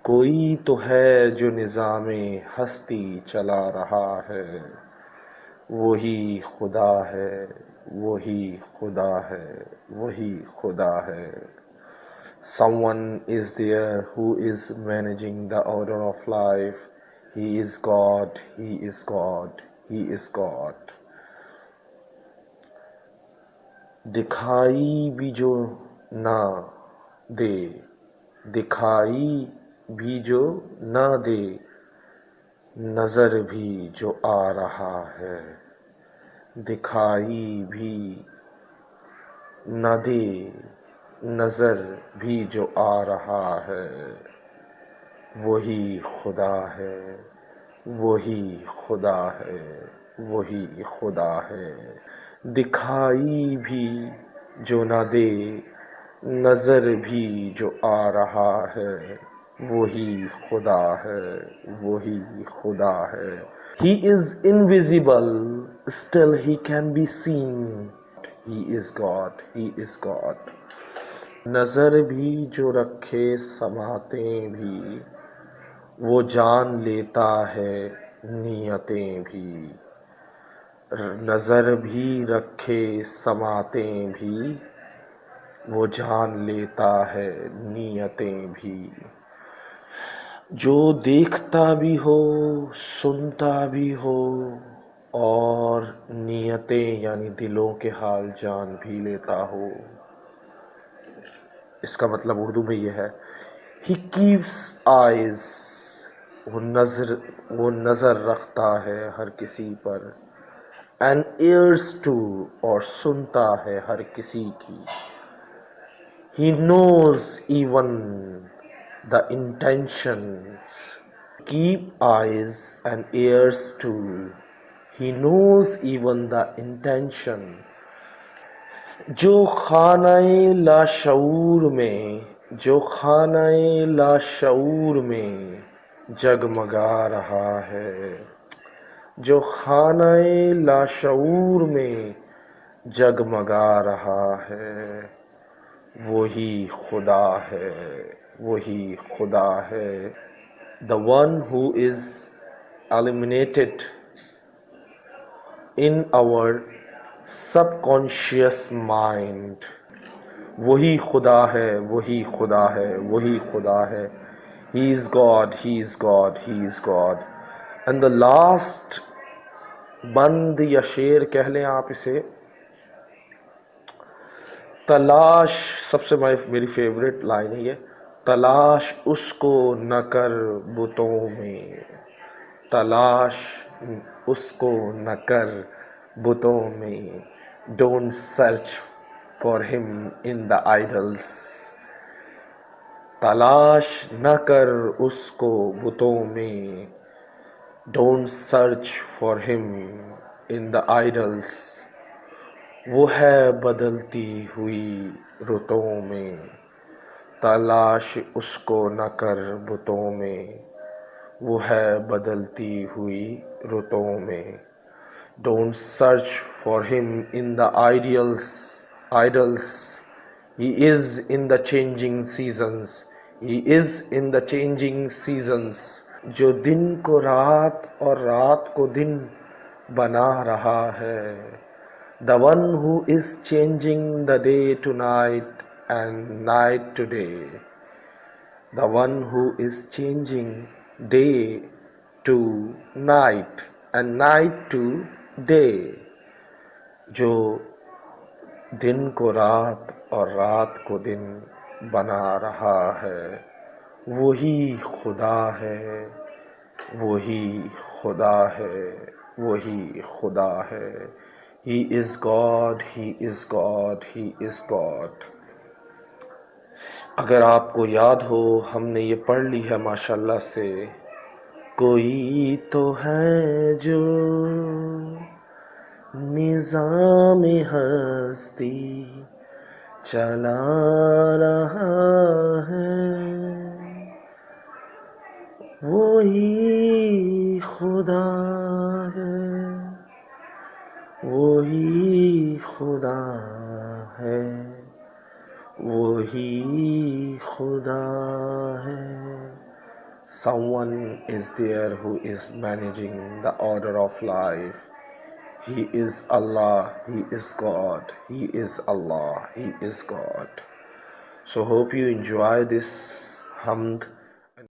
کوئی تو ہے جو نظام ہستی چلا رہا ہے، وہی خدا ہے، وہی خدا ہے، وہی خدا ہے۔ Someone is there who is managing the order of life. He is God, He is God, He is God. دکھائی بھی جو نہ دے، دکھائی بھی جو نہ دے، نظر بھی جو آ رہا ہے، دکھائی بھی نہ دے، نظر بھی جو آ رہا ہے، وہی خدا ہے، وہی خدا ہے، وہی خدا ہے۔ دکھائی بھی جو نہ دے، نظر بھی جو آ رہا ہے، وہی خدا ہے، وہی خدا ہے۔ He is invisible, still he can be seen. He is God, He is God. نظر بھی جو رکھے سماعتیں بھی، وہ جان لیتا ہے نیتیں بھی۔ نظر بھی رکھے سماعتیں بھی، وہ جان لیتا ہے نیتیں بھی۔ جو دیکھتا بھی ہو، سنتا بھی ہو، اور نیتیں یعنی دلوں کے حال جان بھی لیتا ہو۔ اس کا مطلب اردو میں یہ ہے He keeps eyes، وہ نظر رکھتا ہے ہر کسی پر، and ears too، اور سنتا ہے ہر کسی کی۔ He knows even the intentions. Keep eyes and ears too. He knows even the intention. جو خانہ لاشعور میں، جو خانہ لاشعور میں جگمگا رہا ہے، جو خانہ لاشعور میں جگمگا رہا ہے، وہی خدا ہے، وہی خدا ہے۔ The one who is illuminated in our subconscious mind، وہی خدا ہے، وہی خدا ہے، وہی خدا ہے۔ He is God, He is God, He is God. And the last بند یا شعر کہہ لیں آپ اسے، تلاش، سب سے میری فیوریٹ لائن ہے یہ، تلاش اس کو نہ کر بتوں میں، تلاش اس کو نہ کر بتوں میں، don't search for him in the idols, تلاش نہ کر اس کو بتوں میں، don't search for him in the idols. وہ ہے بدلتی ہوئی رتوں میں، تلاش اس کو نہ کر بتوں میں، وہ ہے بدلتی ہوئی رتوں میں۔ Don't search for him in the idols, he is in the changing seasons, he is in the changing seasons. جو دن کو رات اور رات کو دن بنا رہا ہے، the one who is changing the day to night and night to day، the one who is changing day to night and night to day، جو دن کو رات اور رات کو دن بنا رہا ہے، وہی خدا ہے، وہی خدا ہے، وہی خدا ہے۔ He is God, He is God, He is God۔ اگر آپ کو یاد ہو ہم نے یہ پڑھ لی ہے ماشاءاللہ سے، کوئی تو ہے جو نظام ہستی چلا رہا ہے، وہی خدا ہے، وہی خدا ہے، وہی خدا ہے، someone is there who is managing the order of life. He is Allah, He is God, He is Allah, He is God. So hope you enjoy this hamd